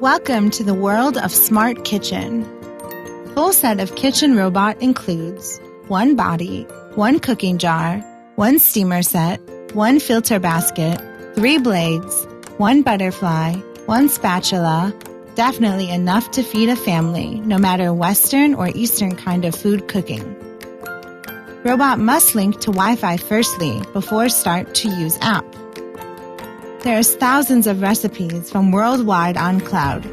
Welcome to the world of Smart Kitchen. Full set of kitchen robot includes 1 body, 1 cooking jar, 1 steamer set, 1 filter basket, 3 blades, 1 butterfly, 1 spatula, definitely enough to feed a family, no matter Western or Eastern kind of food cooking. Robot must link to Wi-Fi firstly before start to use app. There's thousands of recipes from worldwide on cloud.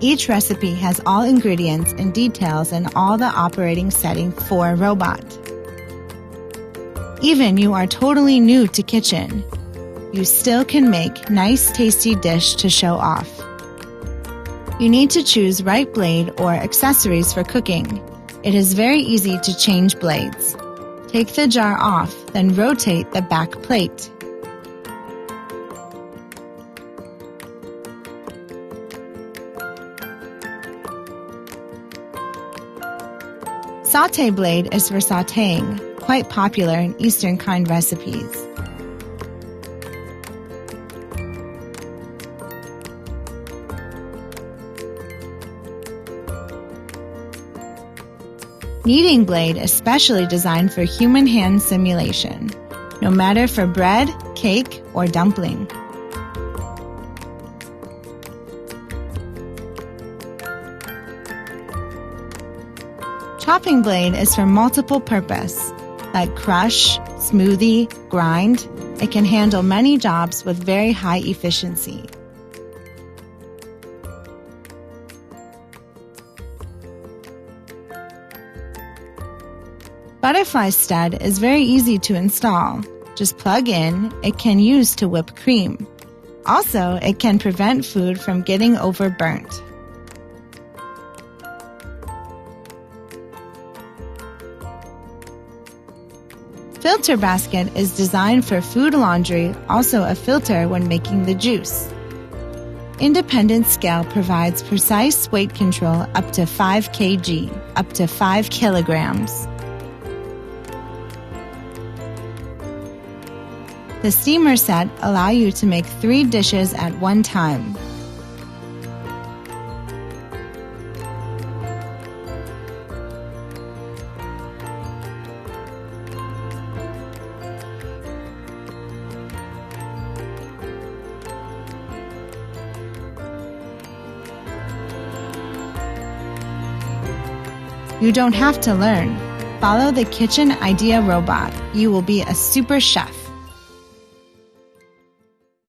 Each recipe has all ingredients and details and all the operating setting for robot. Even you are totally new to kitchen, you still can make nice tasty dish to show off. You need to choose right blade or accessories for cooking. It is very easy to change blades. Take the jar off, then rotate the back plate. Sauté blade is for sautéing, quite popular in Eastern kind recipes. Kneading blade is specially designed for human hand simulation, no matter for bread, cake, or dumpling. Chopping blade is for multiple purpose, like crush, smoothie, grind. It can handle many jobs with very high efficiency. Butterfly stud is very easy to install. Just plug in. It can use to whip cream. Also, it can prevent food from getting overburnt. Filter basket is designed for food laundry, also a filter when making the juice. Independent scale provides precise weight control up to 5 kg, up to 5 kilograms. The steamer set allow you to make 3 dishes at one time. You don't have to learn. Follow the kitchen idea robot. You will be a super chef.